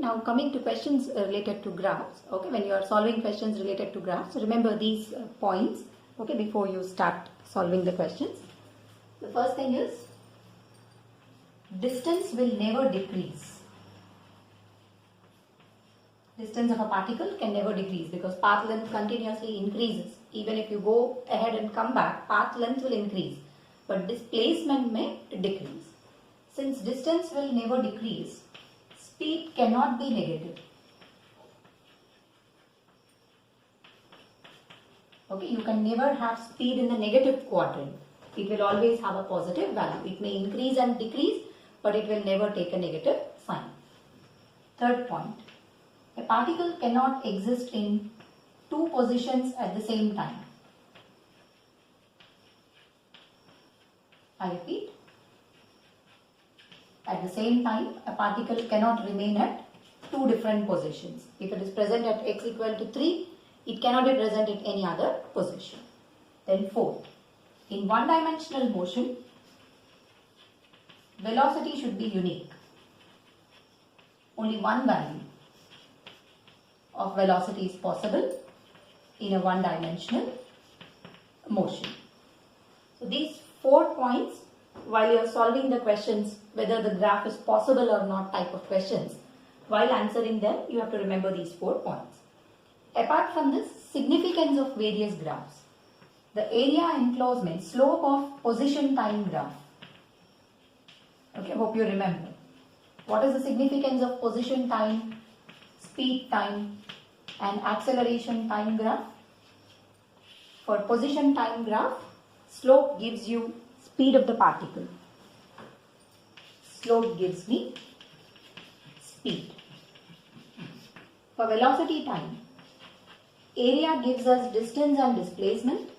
now coming to questions related to graphs. Okay, when you are solving questions related to graphs, remember these points, okay, before you start solving the questions. The first thing is, distance will never decrease. Distance of a particle can never decrease because path length continuously increases. Even if you go ahead and come back, path length will increase, but displacement may decrease. Since distance will never decrease, speed cannot be negative. Okay, you can never have speed in the negative quadrant. It will always have a positive value. It may increase and decrease, but it will never take a negative sign. Third point, a particle cannot exist in two positions at the same time. I repeat, at the same time, a particle cannot remain at two different positions. If it is present at x equal to 3, it cannot be present in any other position. Then fourth, in one-dimensional motion, velocity should be unique. Only one value of velocity is possible in a one-dimensional motion. So these 4 points, while you are solving the questions, whether the graph is possible or not type of questions, while answering them, you have to remember these 4 points. Apart from this, significance of various graphs. The area enclosement, slope of position time graph. Okay, hope you remember. What is the significance of position time, speed time, and acceleration time graph? For position time graph, slope gives you speed of the particle. Slope gives me speed. For velocity time, area gives us distance and displacement,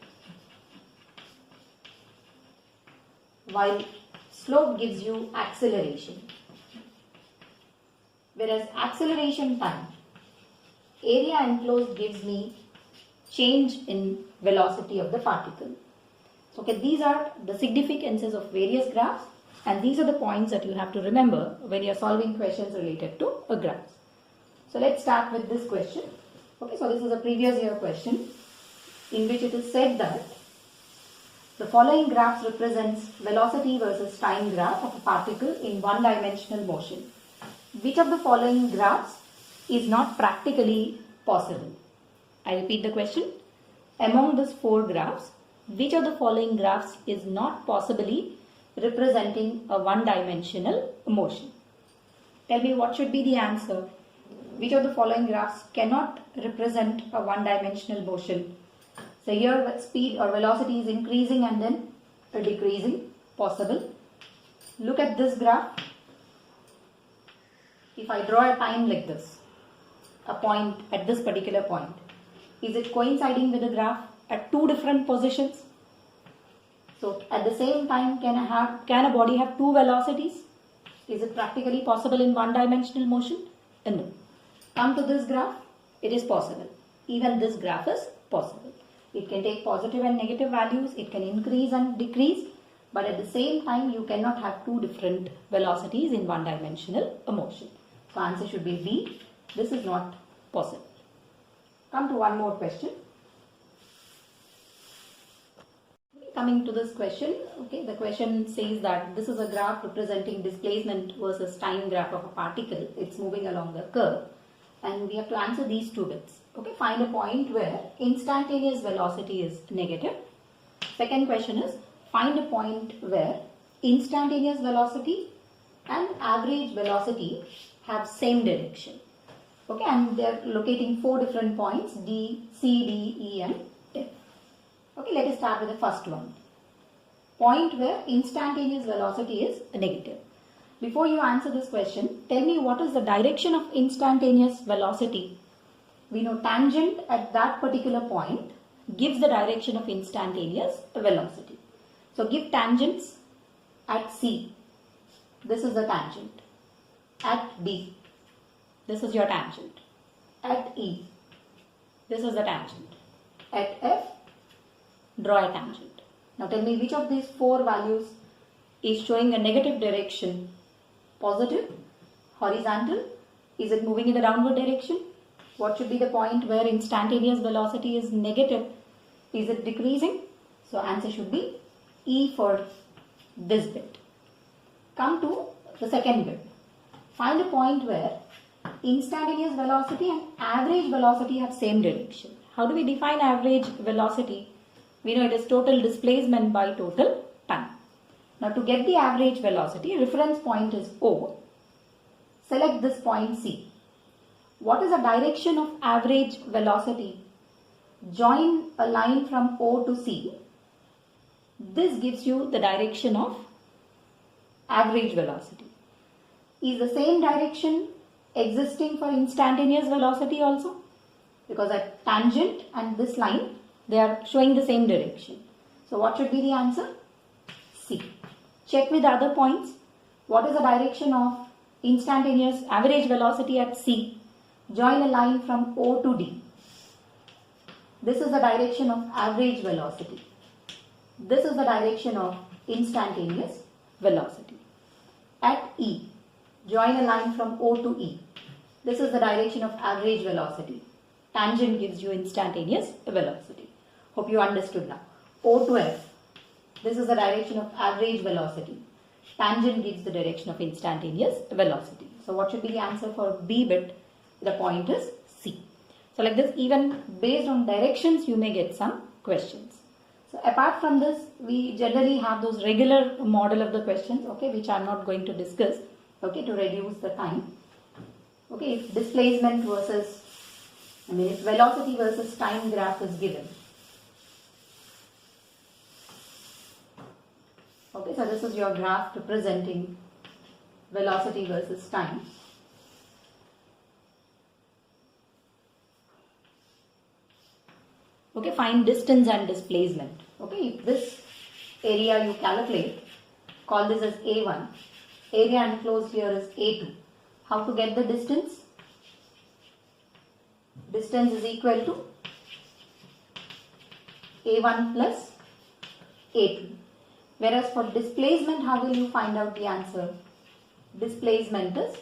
while slope gives you acceleration. Whereas acceleration time, area enclosed gives me change in velocity of the particle. So, okay, these are the significances of various graphs, and these are the points that you have to remember when you are solving questions related to a graph. So, let's start with this question. Okay, so this is a previous year question in which it is said that the following graphs represents velocity versus time graph of a particle in one-dimensional motion. Which of the following graphs is not practically possible? I repeat the question. Among these 4 graphs, which of the following graphs is not possibly representing a one-dimensional motion? Tell me what should be the answer. Which of the following graphs cannot represent a one-dimensional motion? So here speed or velocity is increasing and then decreasing, possible. Look at this graph. If I draw a time like this, a point at this particular point, is it coinciding with the graph at 2 different positions? So at the same time, can a body have 2 velocities? Is it practically possible in one-dimensional motion? No. Come to this graph, it is possible. Even this graph is possible. It can take positive and negative values, it can increase and decrease, but at the same time you cannot have 2 different velocities in one-dimensional motion. So answer should be B. This is not possible. Come to one more question. Coming to this question, okay, the question says that this is a graph representing displacement versus time graph of a particle. It's moving along the curve, and we have to answer these 2 bits. Okay, find a point where instantaneous velocity is negative. Second question is, find a point where instantaneous velocity and average velocity have same direction. Okay, and they are locating 4 different points, D, C, D, E and F. Okay, let us start with the first one. Point where instantaneous velocity is negative. Before you answer this question, tell me what is the direction of instantaneous velocity. We know tangent at that particular point gives the direction of instantaneous velocity. So give tangents at C. This is the tangent. At B, this is your tangent. At E, this is the tangent. At F, draw a tangent. Now tell me which of these 4 values is showing a negative direction, positive, horizontal Is it moving in the downward direction? What should be the point where instantaneous velocity is negative? Is it decreasing? So answer should be E for this bit. Come to the second bit. Find a point where instantaneous velocity and average velocity have same direction. How do we define average velocity? We know it is total displacement by total time. Now to get the average velocity, reference point is O. Select this point C. What is the direction of average velocity? Join a line from O to C. This gives you the direction of average velocity. Is the same direction existing for instantaneous velocity also? Because a tangent and this line, they are showing the same direction. So what should be the answer? C. Check with other points. What is the direction of instantaneous average velocity at C? Join a line from O to D. This is the direction of average velocity. This is the direction of instantaneous velocity. At E, join a line from O to E. This is the direction of average velocity. Tangent gives you instantaneous velocity. Hope you understood now. O to F. This is the direction of average velocity. Tangent gives the direction of instantaneous velocity. So what should be the answer for B bit? The point is C. So like this, even based on directions, you may get some questions. So apart from this, we generally have those regular model of the questions, okay, which I am not going to discuss, okay, to reduce the time. Okay, if displacement versus, if velocity versus time graph is given. Okay, so this is your graph representing velocity versus time. Okay, find distance and displacement. Okay, if this area you calculate, call this as A1. Area enclosed here is A2. How to get the distance? Distance is equal to A1 plus A2. Whereas for displacement, how will you find out the answer? Displacement is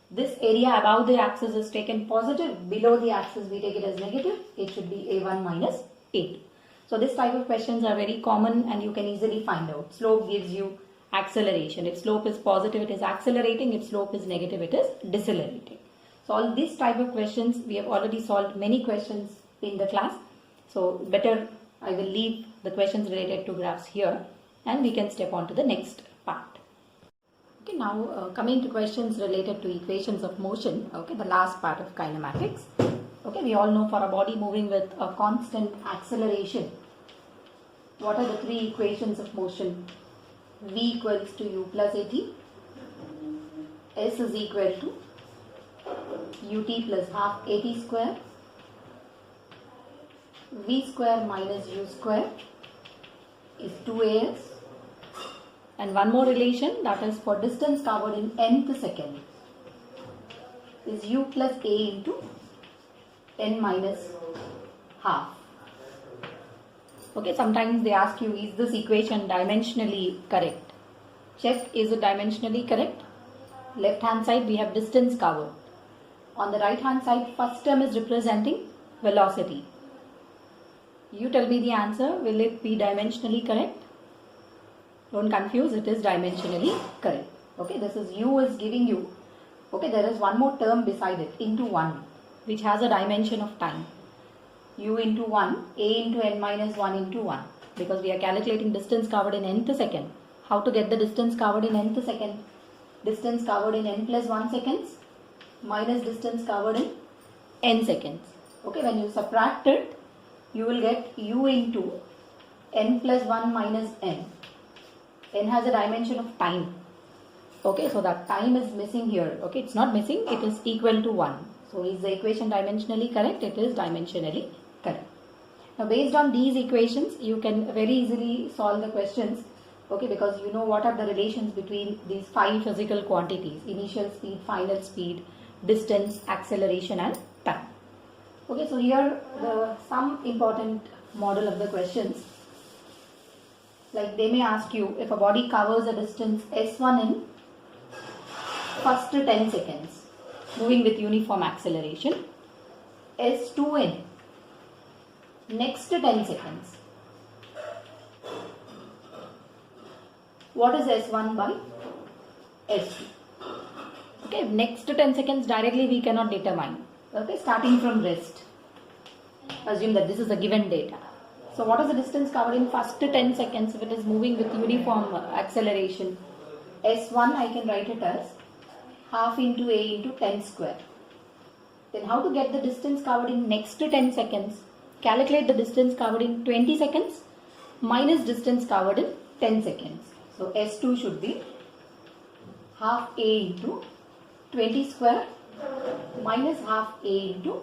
this area above the axis is taken positive, below the axis we take it as negative. It should be A1 minus A2. So this type of questions are very common and you can easily find out. Slope gives you acceleration. If slope is positive, it is accelerating. If slope is negative, it is decelerating. So all these type of questions, we have already solved many questions in the class. So better I will leave the questions related to graphs here and we can step on to the next part. Okay, now coming to questions related to equations of motion, okay, the last part of kinematics. Okay, we all know for a body moving with a constant acceleration, what are the three equations of motion? V equals to u plus at, S is equal to ut plus half at square, v square minus u square is 2as. And one more relation, that is for distance covered in nth second, is u plus a into n minus half. Okay, sometimes they ask you, is this equation dimensionally correct? Check, is it dimensionally correct? Left hand side we have distance covered. On the right hand side, first term is representing velocity. You tell me the answer, will it be dimensionally correct? Don't confuse, it is dimensionally correct. Okay, this is u is giving you, okay, there is one more term beside it, into 1, which has a dimension of time. U into 1, a into n minus 1 into 1, because we are calculating distance covered in nth second. How to get the distance covered in nth second? Distance covered in n plus 1 seconds minus distance covered in n seconds. Okay, when you subtract it, you will get u into n plus 1 minus n. N has a dimension of time. Okay, so that time is missing here. Okay, it's not missing, it is equal to 1. So is the equation dimensionally correct? It is dimensionally correct. Now based on these equations, you can very easily solve the questions. Okay, because you know what are the relations between these 5 physical quantities: initial speed, final speed, distance, acceleration and time. Okay, so here some important model of the questions. Like they may ask you, if a body covers a distance s1 in first 10 seconds, moving with uniform acceleration. S2 in next 10 seconds. What is S1 by S2? Okay, next 10 seconds directly we cannot determine. Okay, starting from rest. Assume that this is a given data. So what is the distance covered in first 10 seconds if it is moving with uniform acceleration? S1 I can write it as half into A into 10 square. Then how to get the distance covered in next 10 seconds? Calculate the distance covered in 20 seconds minus distance covered in 10 seconds. So S2 should be half A into 20 square minus half A into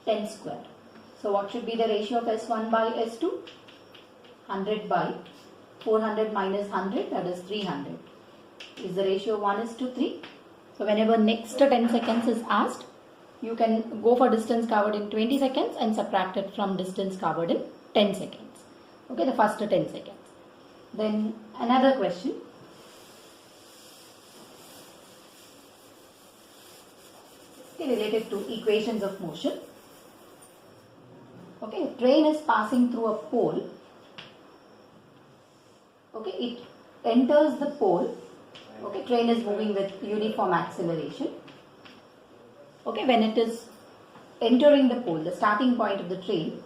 10 square. So what should be the ratio of S1 by S2? 100 by 400 minus 100, that is 300. Is the ratio 1:3? So whenever next 10 seconds is asked, you can go for distance covered in 20 seconds and subtract it from distance covered in 10 seconds. Okay, the first 10 seconds. Then another question. Related to equations of motion. Okay, a train is passing through a pole. Okay, it enters the pole. Okay, train is moving with uniform acceleration. Okay, when it is entering the pole, the starting point of the train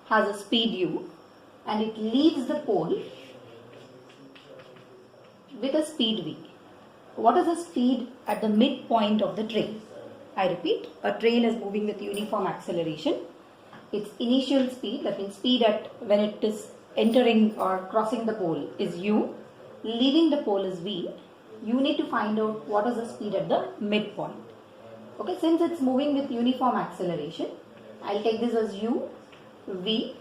has a speed u and it leaves the pole with a speed v. What is the speed at the midpoint of the train? I repeat, a train is moving with uniform acceleration. Its initial speed, that means speed at when it is entering or crossing the pole, is u. Leaving the pole is v. You need to find out what is the speed at the midpoint. Okay, since it's moving with uniform acceleration, I'll take this as u, v,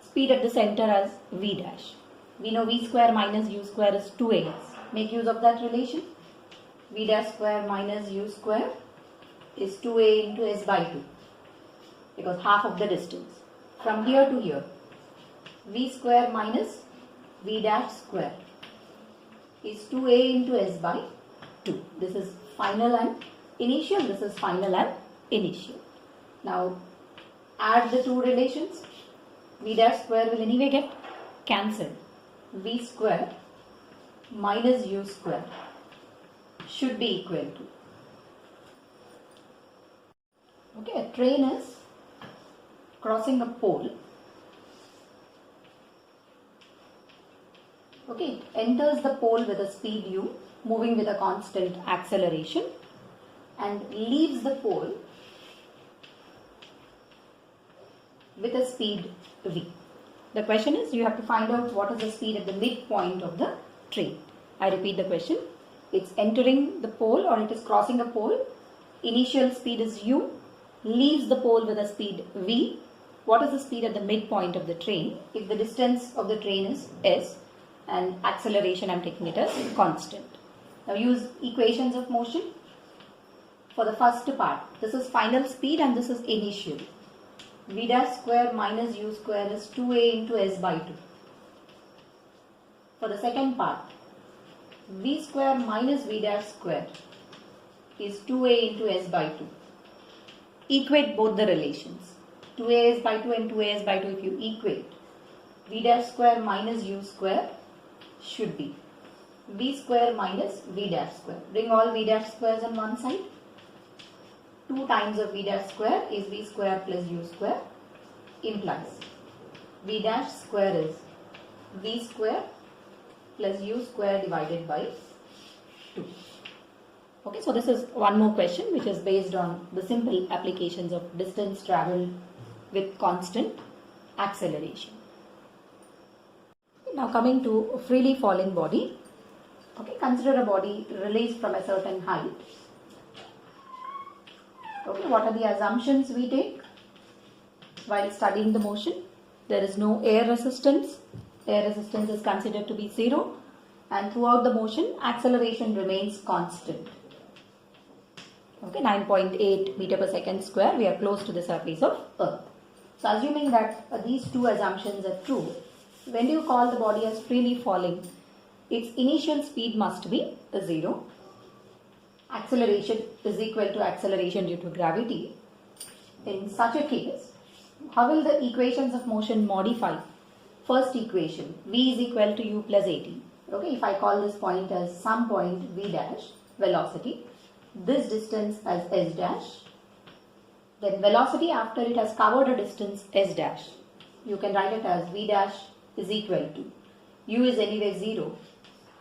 speed at the center as v dash. We know v square minus u square is 2as. Make use of that relation. V dash square minus u square is 2a into s by 2, because half of the distance. From here to here, v square minus v dash square is 2a into s by 2. This is final and initial, this is final and initial. Now add the two relations. V dash square will anyway get cancelled. V square minus u square should be equal to. Okay, a train is crossing a pole. Okay, it enters the pole with a speed u, moving with a constant acceleration, and leaves the pole with a speed v. The question is, you have to find out what is the speed at the midpoint of the train. I repeat the question. It's entering the pole or it is crossing a pole. Initial speed is u. Leaves the pole with a speed v. What is the speed at the midpoint of the train? If the distance of the train is s and acceleration, I'm taking it as constant. Now use equations of motion. For the first part, this is final speed and this is initial. V dash square minus u square is 2a into s by 2. For the second part, v square minus v dash square is 2a into s by 2. Equate both the relations. 2as by 2 and 2as by 2, if you equate, v dash square minus u square should be v square minus v dash square. Bring all v dash squares on one side. 2 times of v dash square is v square plus u square, implies v dash square is v square plus u square divided by 2. Okay, so this is one more question which is based on the simple applications of distance travelled with constant acceleration. Now coming to a freely falling body. Okay, consider a body released from a certain height. Okay, what are the assumptions we take while studying the motion? There is no air resistance. Air resistance is considered to be 0, and throughout the motion acceleration remains constant. Okay, 9.8 meter per second square. We are close to the surface of Earth. So assuming that these two assumptions are true, when do you call the body as freely falling? Its initial speed must be 0. acceleration is equal to acceleration due to gravity, in such a case, how will the equations of motion modify? First equation, v is equal to u plus at. Okay, if I call this point as some point v dash, velocity, this distance as s dash, then velocity after it has covered a distance s dash, you can write it as v dash is equal to, u is anyway 0,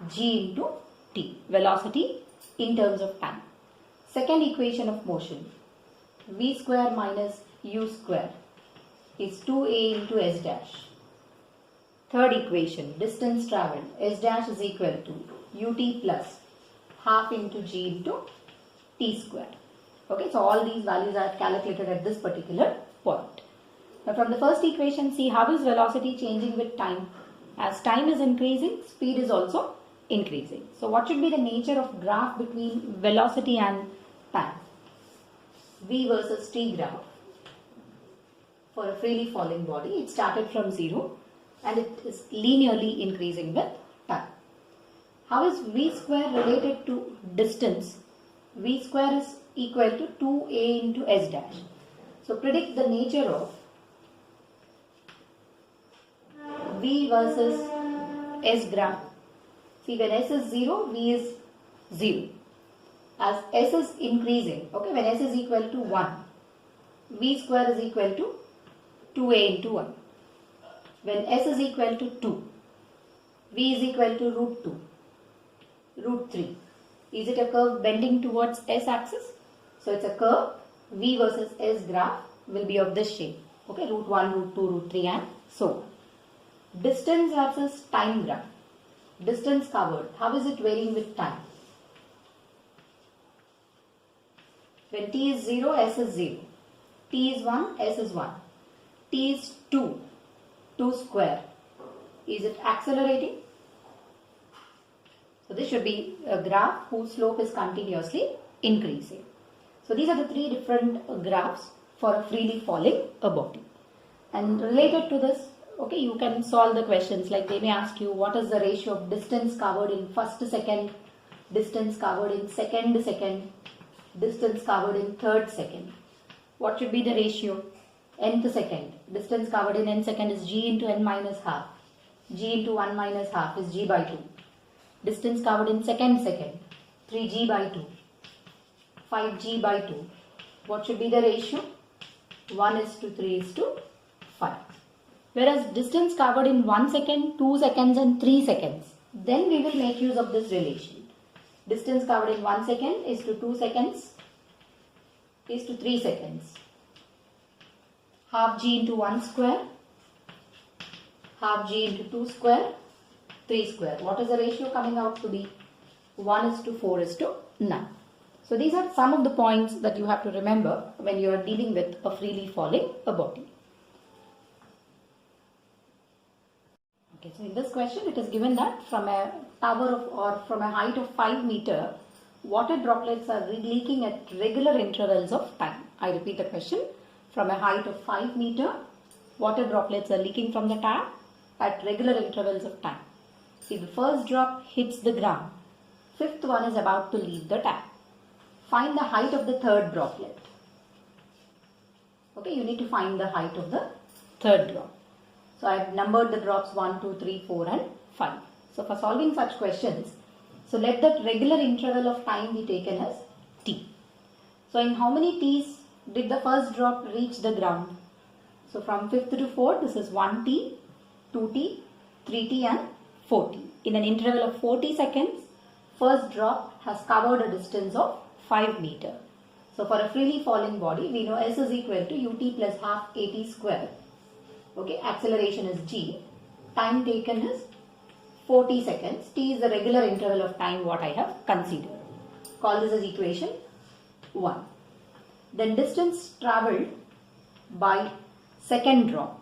g into t, velocity in terms of time. Second equation of motion, v square minus u square is 2a into s dash. Third equation, distance travelled, s dash is equal to ut plus half into g into t square. Okay, so all these values are calculated at this particular point. Now from the first equation, see how is velocity changing with time? As time is increasing, speed is also increasing. So what should be the nature of graph between velocity and time? V versus t graph for a freely falling body. It started from 0 and it is linearly increasing with time. How is v square related to distance? V square is equal to 2a into s dash. So predict the nature of v versus s graph. See, when s is 0, v is 0. As s is increasing, okay, when s is equal to 1, v square is equal to 2a into 1. When s is equal to 2, v is equal to root 2, root 3. Is it a curve bending towards s axis? So it's a curve. V versus s graph will be of this shape. Okay, root 1, root 2, root 3 and so on. Distance versus time graph. Distance covered. How is it varying with time? When t is 0, s is 0. T is 1, s is 1. T is 2, 2 square. Is it accelerating? So this should be a graph whose slope is continuously increasing. So these are the three different graphs for a freely falling a body. And related to this, okay, you can solve the questions like they may ask you what is the ratio of distance covered in first second, distance covered in second second, distance covered in third second. What should be the ratio? Nth second. Distance covered in n second is g into n minus half. G into 1 minus half is g by 2. Distance covered in second, 3g by 2, 5g by 2. What should be the ratio? 1 is to 3 is to 5. Whereas distance covered in 1 second, 2 seconds and 3 seconds, then we will make use of this relation. Distance covered in 1 second is to 2 seconds is to 3 seconds. Half g into 1 square, half g into 2 square, 3 square. What is the ratio coming out to be? 1 is to 4 is to 9. So these are some of the points that you have to remember when you are dealing with a freely falling a body. Okay, so in this question it is given that from a tower of or from a height of 5 meter, water droplets are leaking at regular intervals of time. I repeat the question. From a height of 5 meter, water droplets are leaking from the tap at regular intervals of time. See, the first drop hits the ground. Fifth one is about to leave the tap. Find the height of the third droplet. Okay, you need to find the height of the third drop. So I have numbered the drops 1, 2, 3, 4 and 5. So for solving such questions, so let that regular interval of time be taken as t. So in how many t's did the first drop reach the ground? So from 5th to 4th, this is 1t, 2t, 3t and 4t. In an interval of 40 seconds, first drop has covered a distance of 5 meter. So for a freely falling body, we know s is equal to ut plus half at square. Okay, acceleration is g. Time taken is 40 seconds. T is the regular interval of time what I have considered. Call this as equation 1. Then distance travelled by second drop.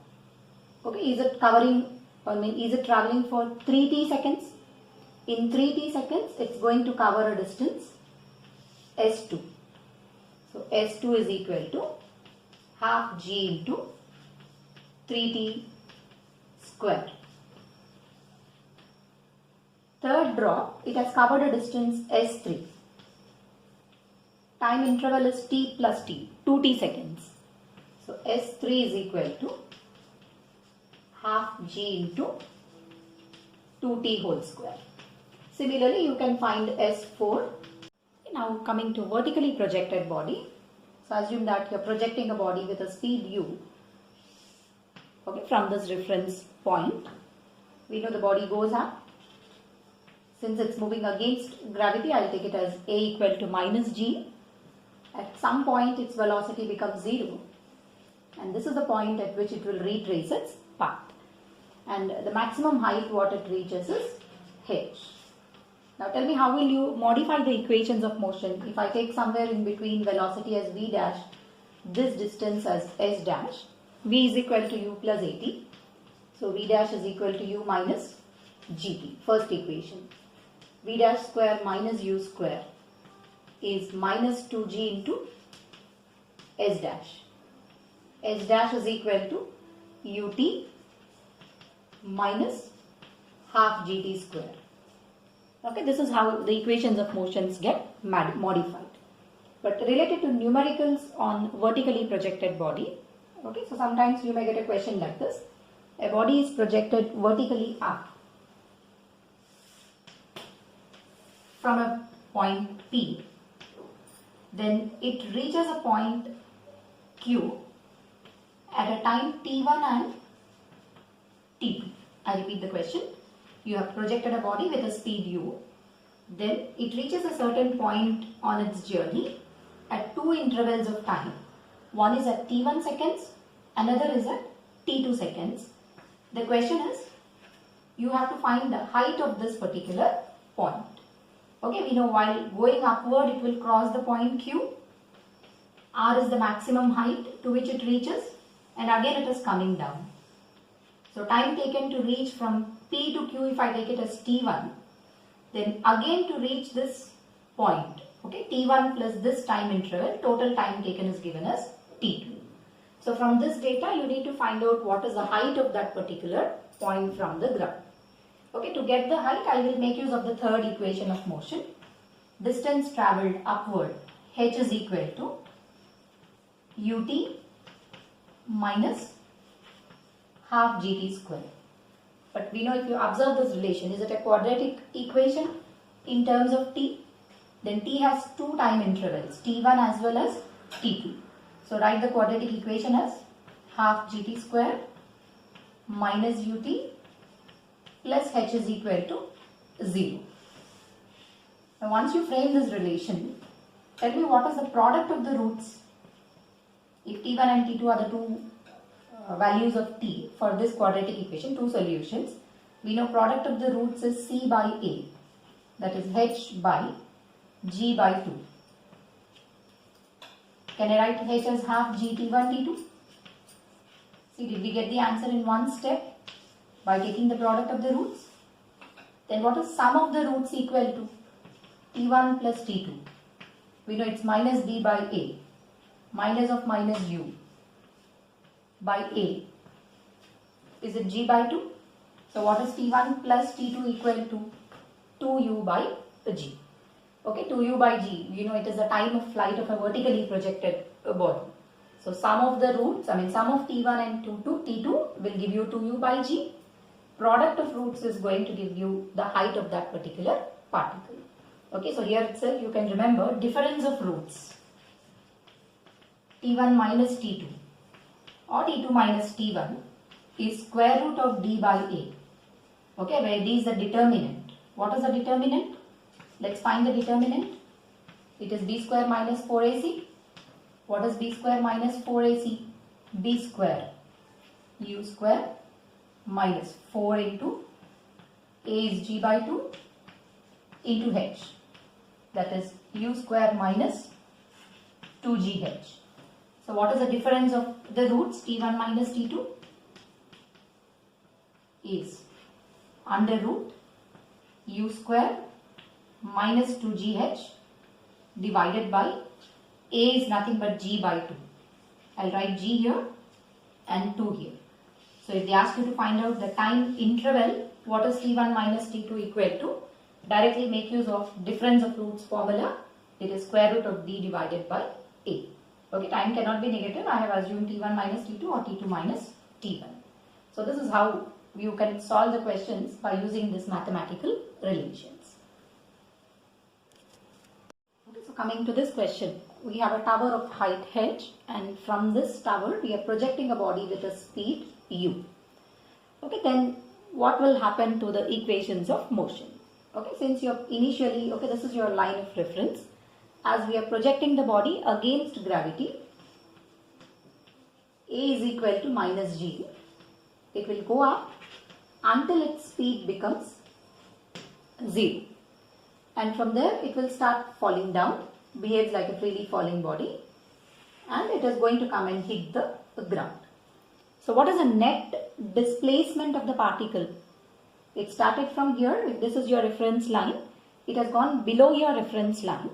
Okay, is it travelling for 3t seconds? In 3t seconds, it's going to cover a distance s2. So s2 is equal to half g into 3t square. Third drop, it has covered a distance s3. time interval is t plus t, 2t seconds. So S3 is equal to half g into 2t whole square. Similarly, you can find S4. Now coming to vertically projected body. So assume that you are projecting a body with a speed u, okay, from this reference point. We know the body goes up. Since it's moving against gravity, I'll take it as a equal to minus g. At some point its velocity becomes 0, and this is the point at which it will retrace its path. And the maximum height what it reaches is h. Now tell me, how will you modify the equations of motion? If I take somewhere in between velocity as v dash, this distance as s dash, v is equal to u plus at. So v dash is equal to u minus gt, first equation. V dash square minus u square is minus 2g into s dash. S dash is equal to ut minus half gt square. Okay, this is how the equations of motions get modified. But related to numericals on vertically projected body, okay, so sometimes you may get a question like this. A body is projected vertically up from a point P, then it reaches a point Q at a time T1 and T2. I repeat the question. You have projected a body with a speed u, then it reaches a certain point on its journey at two intervals of time. One is at T1 seconds, another is at T2 seconds. The question is, you have to find the height of this particular point. Okay, we know while going upward it will cross the point Q. R is the maximum height to which it reaches, and again it is coming down. So time taken to reach from P to Q, if I take it as T1, then again to reach this point, okay, T1 plus this time interval, total time taken is given as T2. So from this data you need to find out what is the height of that particular point from the ground. Okay, to get the height I will make use of the third equation of motion. Distance travelled upward, h is equal to ut minus half gt square. But we know, if you observe this relation, is it a quadratic equation in terms of t? Then t has two time intervals, t1 as well as t2. So write the quadratic equation as half gt square minus ut plus h is equal to 0. Now once you frame this relation, tell me what is the product of the roots. If t1 and t2 are the two values of t for this quadratic equation, two solutions, we know product of the roots is c by a, that is h by g by 2. Can I write h as half g t1 t2? See, did we get the answer in one step by taking the product of the roots? Then what is sum of the roots equal to? t1 plus t2. We know it's minus b by a, minus of minus u by a. Is it g by 2? So what is t1 plus t2 equal to? 2u by g. Okay, 2u by g, you know it is the time of flight of a vertically projected body. So sum of the roots, sum of t1 and t2 will give you 2u by g. Product of roots is going to give you the height of that particular particle. Okay, so here itself you can remember difference of roots. t1 minus t2 or t2 minus t1 is square root of d by a. Okay, where d is the determinant. What is the determinant? Let's find the determinant. It is b square minus 4ac. What is b square minus 4ac? b square u square minus 4 into a is g by 2 into h. That is u square minus 2gh. So what is the difference of the roots? t1 minus t2 is under root u square minus 2gh divided by a is nothing but g by 2. I'll write g here and 2 here. So if they ask you to find out the time interval, what is t1 minus t2 equal to? Directly make use of difference of roots formula. It is square root of d divided by a. Okay, time cannot be negative. I have assumed t1 minus t2 or t2 minus t1. So this is how you can solve the questions by using this mathematical relations. Okay, so coming to this question, we have a tower of height h, and from this tower we are projecting a body with a speed u. Okay, then what will happen to the equations of motion? Okay, since you're initially, okay, this is your line of reference. As we are projecting the body against gravity, a is equal to minus g. It will go up until its speed becomes 0. And from there it will start falling down, behaves like a freely falling body, and it is going to come and hit the ground. So what is the net displacement of the particle? It started from here. If this is your reference line, it has gone below your reference line.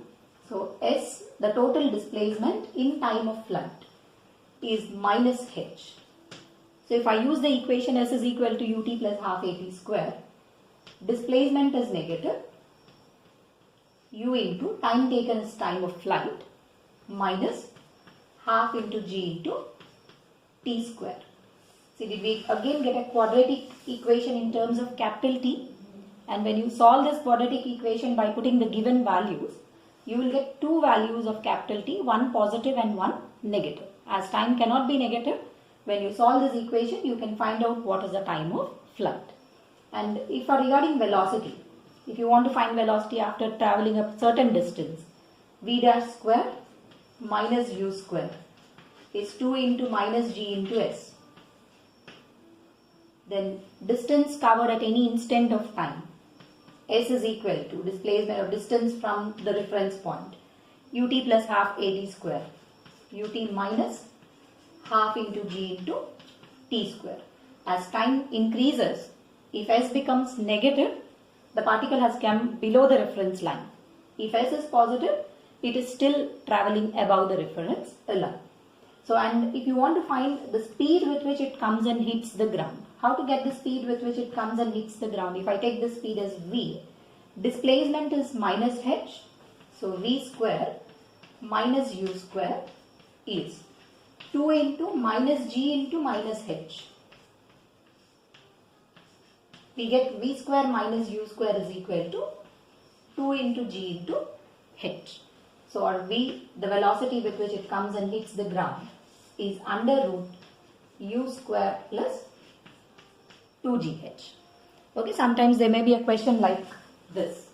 So S, the total displacement in time of flight, is minus h. So if I use the equation S is equal to ut plus half at square, displacement is negative, u into time taken as time of flight minus half into g into t square. See, did we again get a quadratic equation in terms of capital T? And when you solve this quadratic equation by putting the given values, you will get two values of capital T, one positive and one negative. As time cannot be negative, when you solve this equation, you can find out what is the time of flight. And if regarding velocity, if you want to find velocity after traveling a certain distance, v dash square minus u square is 2 into minus g into s. Then distance covered at any instant of time, s is equal to displacement of distance from the reference point, ut plus half ad square, ut minus half into g into t square. As time increases, if s becomes negative, the particle has come below the reference line. If s is positive, it is still traveling above the reference line. So, and if you want to find the speed with which it comes and hits the ground, how to get the speed with which it comes and hits the ground? If I take the speed as v, displacement is minus h, so v square minus u square is 2 into minus g into minus h. We get v square minus u square is equal to 2 into g into h. So our v, the velocity with which it comes and hits the ground, is under root u square plus 2gh. Okay, sometimes there may be a question like this.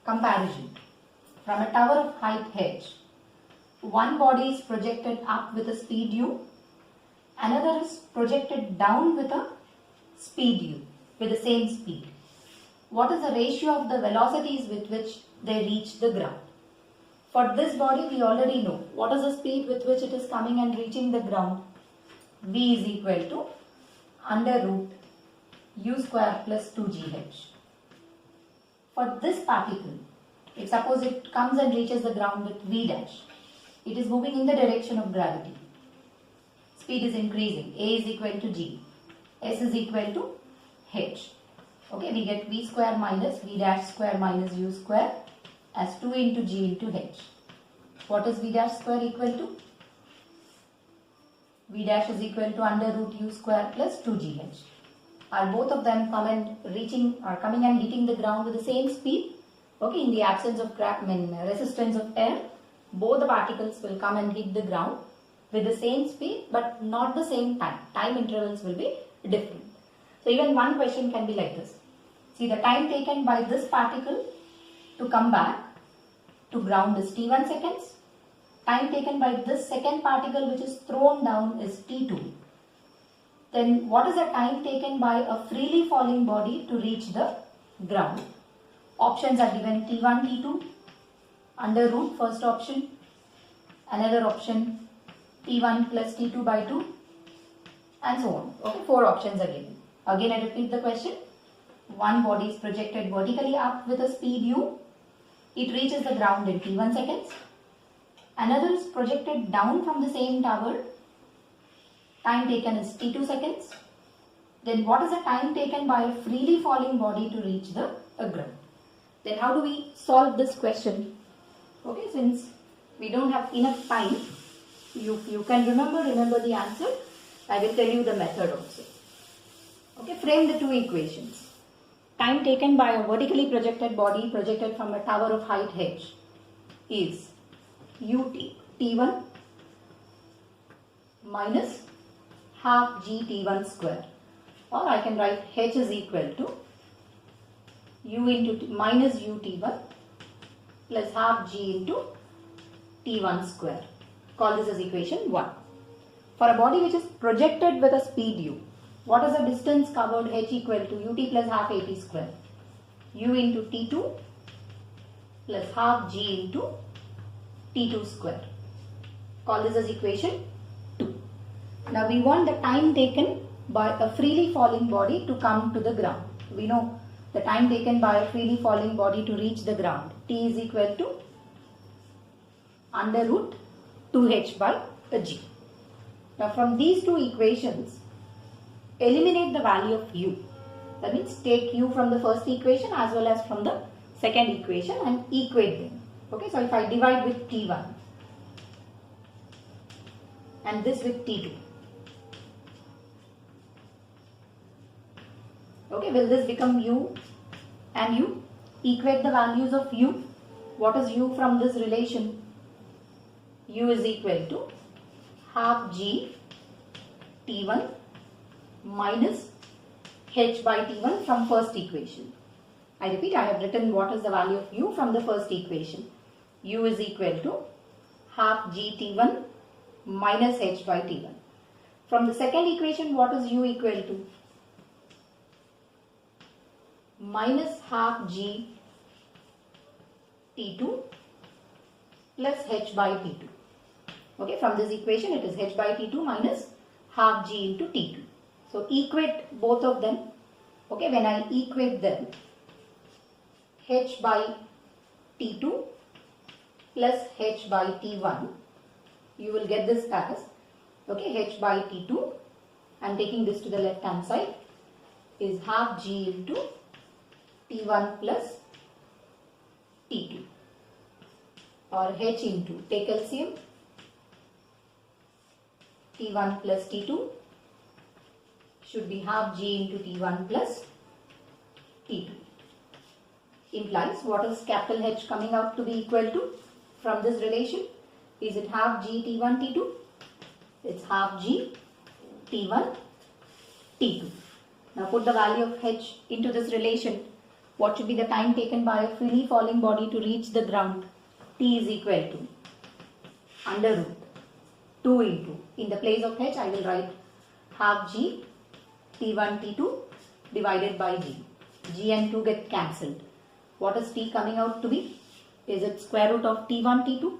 Comparison. From a tower of height h, one body is projected up with a speed u, another is projected down with a speed u, with the same speed. What is the ratio of the velocities with which they reach the ground? For this body, we already know what is the speed with which it is coming and reaching the ground. V is equal to under root u square plus 2gh. For this particle, if suppose it comes and reaches the ground with v dash, it is moving in the direction of gravity. Speed is increasing. A is equal to g. S is equal to h. Okay, we get v square minus v dash square minus u square as 2 into g into h. What is v dash square equal to? V dash is equal to under root u square plus 2gh. Are both of them coming and hitting the ground with the same speed? Okay, in the absence of resistance of air, both the particles will come and hit the ground with the same speed but not the same time. Time intervals will be different. So even one question can be like this. See, the time taken by this particle to come back to ground is t1 seconds. Time taken by this second particle which is thrown down is t2. Then what is the time taken by a freely falling body to reach the ground? Options are given t1, t2, under root first option, another option t1 plus t2 by 2, and so on. Okay, 4 options are given. Again I repeat the question. One body is projected vertically up with a speed u. It reaches the ground in t1 seconds. Another is projected down from the same tower. Time taken is t2 seconds. Then what is the time taken by a freely falling body to reach the ground? Then how do we solve this question? Okay, since we don't have enough time, you can remember the answer. I will tell you the method also. Okay, frame the two equations. Time taken by a vertically projected body projected from a tower of height h is ut t1 minus half g t1 square, or I can write h is equal to u into minus ut1 plus half g into t1 square. Call this as equation 1. For a body which is projected with a speed u, what is the distance covered h equal to ut plus half at square? U into t2 plus half g into t2 square. Call this as equation 2. Now we want the time taken by a freely falling body to come to the ground. We know the time taken by a freely falling body to reach the ground. T is equal to under root 2h by a g. Now from these two equations, eliminate the value of u. That means take u from the first equation as well as from the second equation and equate them. Okay, so if I divide with t1 and this with t2, okay, will this become u and u? Equate the values of u. What is u from this relation? U is equal to half g t1 minus h by t1 from first equation. I repeat, I have written what is the value of u from the first equation. U is equal to half g t1 minus h by t1. From the second equation, what is u equal to? Minus half g t2 plus h by t2. Okay, from this equation it is h by t2 minus half g into t2. So equate both of them. Okay, when I equate them, h by t2 plus h by t1, you will get this as, okay, h by t2, and taking this to the left hand side, is half g into t1 plus t2, or h into, take LCM, t1 plus t2 should be half g into t1 plus t2. Implies what is capital H coming out to be equal to from this relation? Is it half g t1 t2? It's half g t1 t2. Now put the value of h into this relation. What should be the time taken by a freely falling body to reach the ground? T is equal to under root 2 into, in the place of h I will write half g t1 t2 divided by g. G and 2 get cancelled. What is t coming out to be? Is it square root of t1 t2?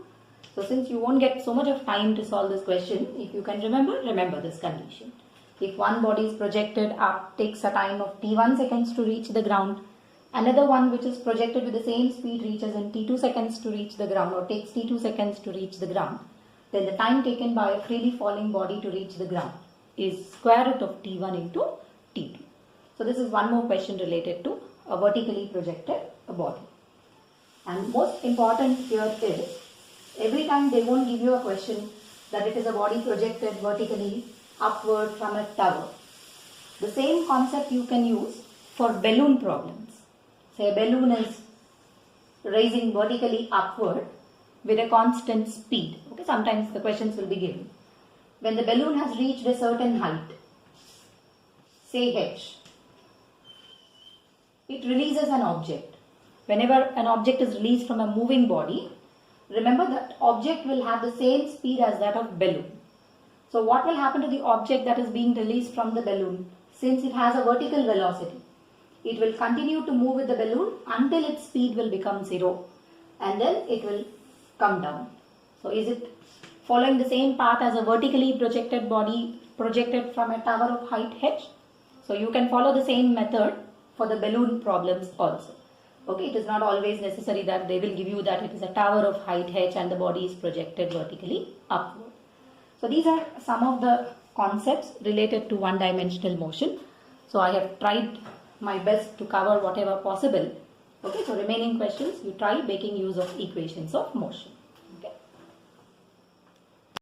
So since you won't get so much of time to solve this question, if you can remember this condition. If one body is projected up, takes a time of t1 seconds to reach the ground, another one which is projected with the same speed reaches in t2 seconds to reach the ground, or takes t2 seconds to reach the ground, then the time taken by a freely falling body to reach the ground is square root of t1 into t2. So this is one more question related to a vertically projected body. And most important here is, every time they won't give you a question that it is a body projected vertically upward from a tower. The same concept you can use for balloon problems. Say a balloon is raising vertically upward with a constant speed. Okay, sometimes the questions will be given. When the balloon has reached a certain height, say h, it releases an object. Whenever an object is released from a moving body, remember that object will have the same speed as that of balloon. So what will happen to the object that is being released from the balloon? Since it has a vertical velocity, it will continue to move with the balloon until its speed will become 0, and then it will come down. So is it following the same path as a vertically projected body projected from a tower of height h? So you can follow the same method for the balloon problems also. Okay, it is not always necessary that they will give you that it is a tower of height h and the body is projected vertically upward. So these are some of the concepts related to one-dimensional motion. So I have tried my best to cover whatever possible Okay, so remaining questions, you try making use of equations of motion.